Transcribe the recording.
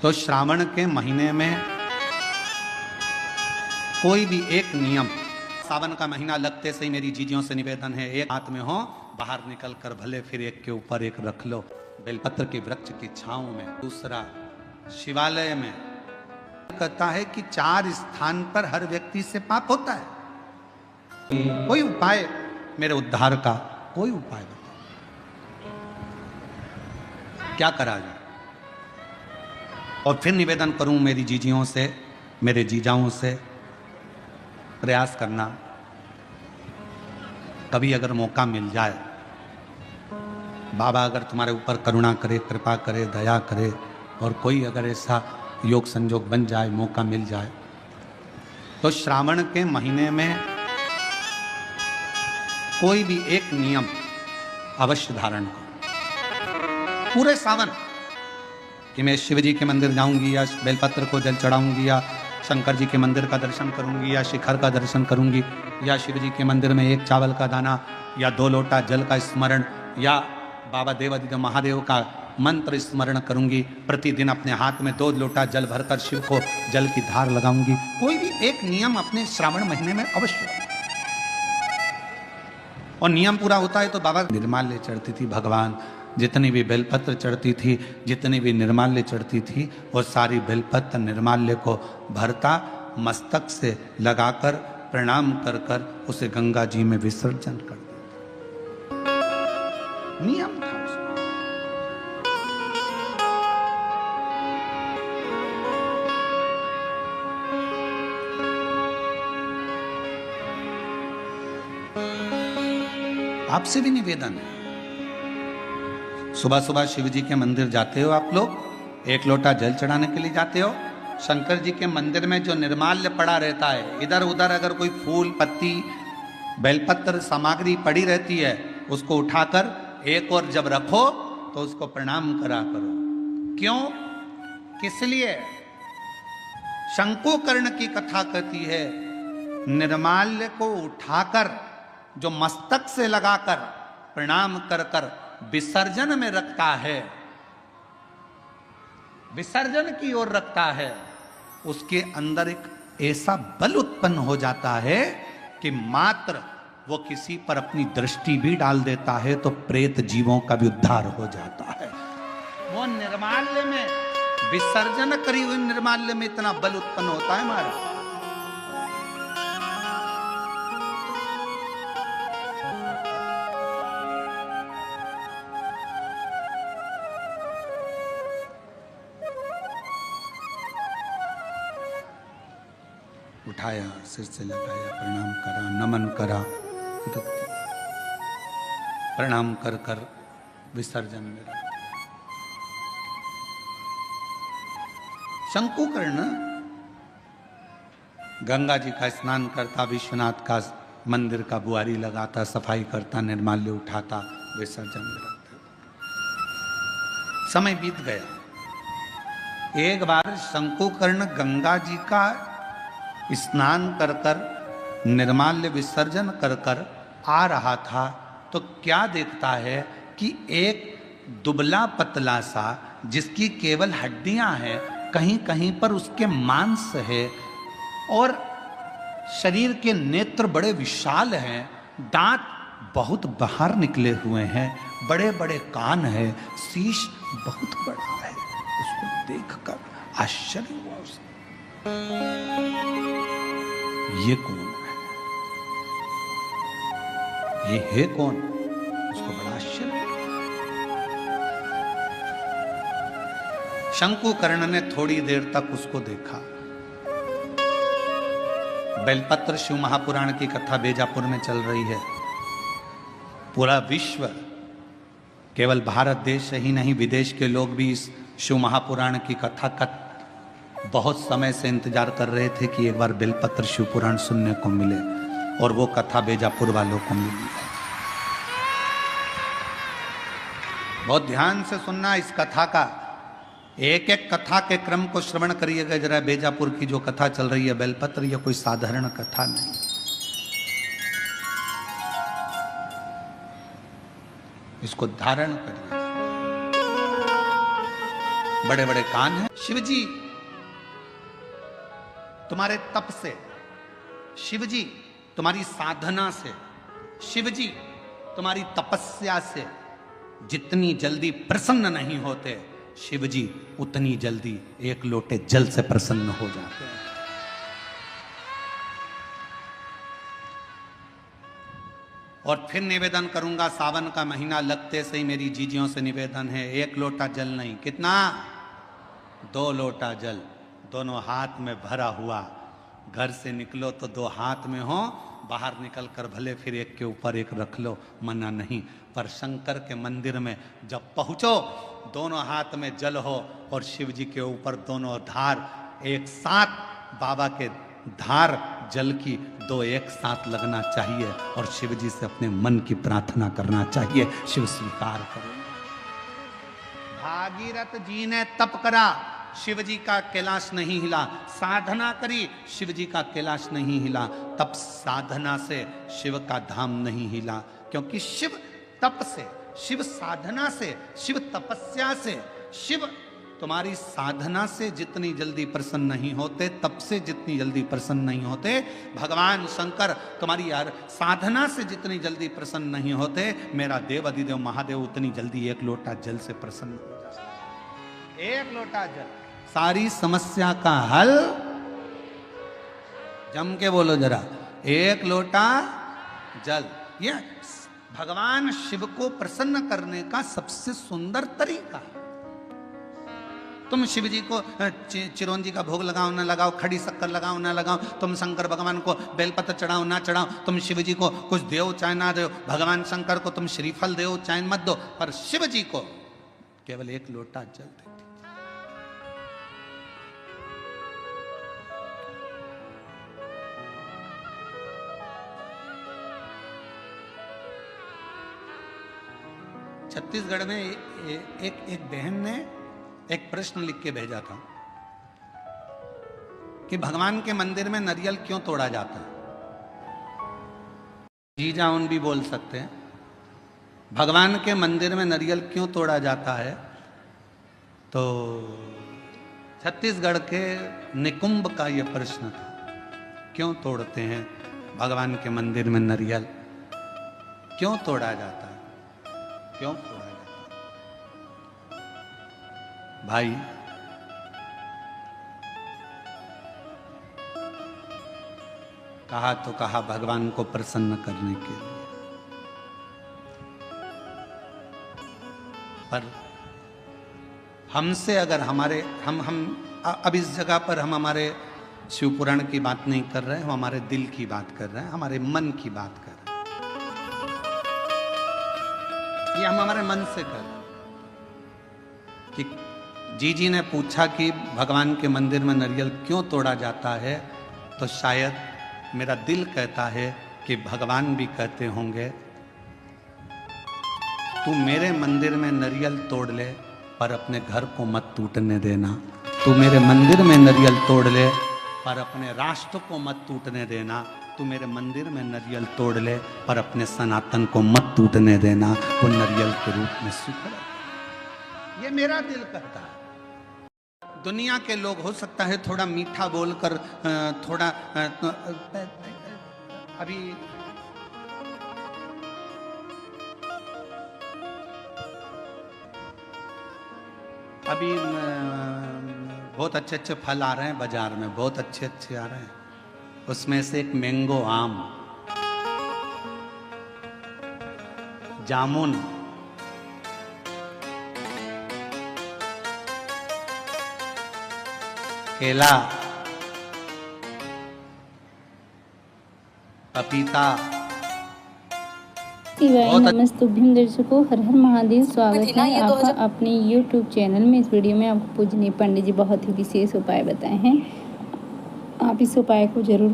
तो श्रावण के महीने में कोई भी एक नियम, सावन का महीना लगते से ही मेरी जीजियों से निवेदन है, एक हाथ में हो, बाहर निकल कर भले फिर एक के ऊपर एक रख लो, बेलपत्र के वृक्ष की छांव में। दूसरा, शिवालय में कहता है कि 4 स्थान पर हर व्यक्ति से पाप होता है। कोई उपाय मेरे उद्धार का, कोई उपाय बताओ, क्या करा जाए। और फिर निवेदन करूं मेरी जीजियों से, मेरे जीजाओं से, प्रयास करना कभी अगर मौका मिल जाए, बाबा अगर तुम्हारे ऊपर करुणा करे, कृपा करे, दया करे, और कोई अगर ऐसा योग संजोग बन जाए, मौका मिल जाए, तो श्रावण के महीने में कोई भी एक नियम अवश्य धारण करो। पूरे सावन कि मैं शिव जी के मंदिर जाऊंगी या बेलपत्र को जल चढ़ाऊंगी या शंकर जी के मंदिर का दर्शन करूंगी या शिखर का दर्शन करूंगी या शिव जी के मंदिर में 1 चावल का दाना या 2 लोटा जल का स्मरण या बाबा देवादिदेव महादेव का मंत्र स्मरण करूंगी। प्रतिदिन अपने हाथ में 2 लोटा जल भरकर शिव को जल की धार लगाऊंगी। कोई भी एक नियम अपने श्रावण महीने में अवश्य, और नियम पूरा होता है तो बाबा निर्माल्य चढ़ती थी, भगवान जितनी भी बेलपत्र चढ़ती थी, जितनी भी निर्माल्य चढ़ती थी, वो सारी बेलपत्र निर्माल्य को भरता, मस्तक से लगाकर प्रणाम कर कर उसे गंगा जी में विसर्जन कर देता। नियम था उसमें। आपसे भी निवेदन है, सुबह सुबह शिव जी के मंदिर जाते हो आप लोग, 1 लोटा जल चढ़ाने के लिए जाते हो, शंकर जी के मंदिर में जो निर्माल्य पड़ा रहता है, इधर उधर अगर कोई फूल पत्ती बेलपत्र सामग्री पड़ी रहती है, उसको उठाकर एक और जब रखो तो उसको प्रणाम करा करो। क्यों, किस लिए? शंकुकर्ण की कथा कहती है, निर्माल्य को उठाकर जो मस्तक से लगाकर प्रणाम कर कर विसर्जन में रखता है, विसर्जन की ओर रखता है, उसके अंदर एक ऐसा बल उत्पन्न हो जाता है कि मात्र वो किसी पर अपनी दृष्टि भी डाल देता है तो प्रेत जीवों का भी उद्धार हो जाता है। वो निर्माल्य में, विसर्जन करी हुई निर्माल्य में इतना बल उत्पन्न होता है हमारा। उठाया, सिर से लगाया, प्रणाम करा, नमन करा, प्रणाम कर कर विसर्जन में रखा। शंकुकर्ण गंगा जी का स्नान करता, विश्वनाथ का मंदिर का बुआरी लगाता, सफाई करता, निर्माल्य उठाता, विसर्जन में रखता। समय बीत गया। एक बार शंकुकर्ण गंगा जी का स्नान कर कर, निर्माल्य विसर्जन कर कर आ रहा था तो क्या देखता है कि एक दुबला पतला सा, जिसकी केवल हड्डियां हैं, कहीं कहीं पर उसके मांस है और शरीर के नेत्र बड़े विशाल हैं, दांत बहुत बाहर निकले हुए हैं, बड़े बड़े कान है, शीश बहुत बड़ा है। उसको देखकर आश्चर्य हुआ उसे, ये कौन है, ये है कौन? उसको बड़ा आश्चर्य। शंकुकर्ण ने थोड़ी देर तक उसको देखा। बेलपत्र शिव महापुराण की कथा बेजापुर में चल रही है। पूरा विश्व, केवल भारत देश ही नहीं, विदेश के लोग भी इस शिव महापुराण की कथा का बहुत समय से इंतजार कर रहे थे कि एक बार बेलपत्र शिव पुराण सुनने को मिले, और वो कथा बेजापुर वालों को मिली है। बहुत ध्यान से सुनना इस कथा का, एक एक कथा के क्रम को श्रवण करिएगा जरा। बेजापुर की जो कथा चल रही है बेलपत्र, यह कोई साधारण कथा नहीं। इसको धारण करिए। बड़े बड़े कान हैं। शिव जी तुम्हारे तप से, शिव जी तुम्हारी साधना से, शिव जी तुम्हारी तपस्या से जितनी जल्दी प्रसन्न नहीं होते, शिव जी उतनी जल्दी एक लोटे जल से प्रसन्न हो जाते हैं। और फिर निवेदन करूंगा, सावन का महीना लगते से ही मेरी जीजियों से निवेदन है, एक लोटा जल नहीं, कितना? 2 लोटा जल, दोनों हाथ में भरा हुआ। घर से निकलो तो 2 हाथ में हो, बाहर निकल कर भले फिर एक के ऊपर एक रख लो, मना नहीं। पर शंकर के मंदिर में जब पहुंचो, दोनों हाथ में जल हो और शिव जी के ऊपर दोनों धार एक साथ, बाबा के धार जल की 2 एक साथ लगना चाहिए और शिव जी से अपने मन की प्रार्थना करना चाहिए, शिव स्वीकार करें। भागीरथ जी ने तप करा, शिव जी का कैलाश नहीं हिला। साधना करी, शिव जी का कैलाश नहीं हिला। तप साधना से शिव का धाम नहीं हिला, क्योंकि शिव तप से, शिव साधना से, शिव तपस्या से, शिव तुम्हारी साधना से जितनी जल्दी प्रसन्न नहीं होते, तप से जितनी जल्दी प्रसन्न नहीं होते, भगवान शंकर तुम्हारी यार साधना से जितनी जल्दी प्रसन्न नहीं होते, मेरा देव अधिदेव महादेव उतनी जल्दी एक लोटा जल से प्रसन्न हो जाते। एक लोटा जल, सारी समस्या का हल। जम के बोलो जरा, एक लोटा जल। ये भगवान शिव को प्रसन्न करने का सबसे सुंदर तरीका है। तुम शिव जी को चिरौंजी का भोग लगाओ ना लगाओ, खड़ी शक्कर लगाओ ना लगाओ, तुम शंकर भगवान को बेलपत्र चढ़ाओ ना चढ़ाओ, तुम शिव जी को कुछ दो चाहे ना दो, भगवान शंकर को तुम श्रीफल दो चाहे मत दो, पर शिव जी को केवल एक लोटा जल दे। 'छत्तीसगढ़ में एक बहन ने एक प्रश्न लिख के भेजा था कि भगवान के मंदिर में नारियल क्यों तोड़ा जाता है। जी जाऊन भी बोल सकते हैं, भगवान के मंदिर में नारियल क्यों तोड़ा जाता है। तो छत्तीसगढ़ के निकुंभ का यह प्रश्न था, क्यों तोड़ते हैं भगवान के मंदिर में नारियल, क्यों तोड़ा जाता है, क्यों तोड़ा जाता है। भाई कहा तो कहा भगवान को प्रसन्न करने के लिए, पर हमसे अगर हमारे हम अब इस जगह पर हम हमारे शिव पुराण की बात नहीं कर रहे हैं, हम हमारे दिल की बात कर रहे हैं, हमारे मन की बात कर रहे हैं। ये हम हमारे मन से कर रहे हैं कि जी ने पूछा कि भगवान के मंदिर में नारियल क्यों तोड़ा जाता है, तो शायद मेरा दिल कहता है कि भगवान भी कहते होंगे, तू मेरे मंदिर में नारियल तोड़ ले पर अपने घर को मत टूटने देना, तू मेरे मंदिर में नारियल तोड़ ले पर अपने राष्ट्र को मत टूटने देना, तू मेरे मंदिर में नारियल तोड़ ले पर अपने सनातन को मत टूटने देना, वो नारियल के रूप में स्वीकार। ये मेरा दिल कहता है। दुनिया के लोग हो सकता है थोड़ा मीठा बोलकर थोड़ा अभी बहुत अच्छे अच्छे फल आ रहे हैं बाजार में, बहुत अच्छे अच्छे आ रहे हैं, उसमें से एक मैंगो आम, जामुन, केला, पपीता। नमस्तुभ्यम दर्शकों, हर हर महादेव। स्वागत है आपका अपने YouTube चैनल में। इस वीडियो में आपको पूजनीय पंडित जी बहुत ही विशेष उपाय बताए हैं, आप इस उपाय को जरूर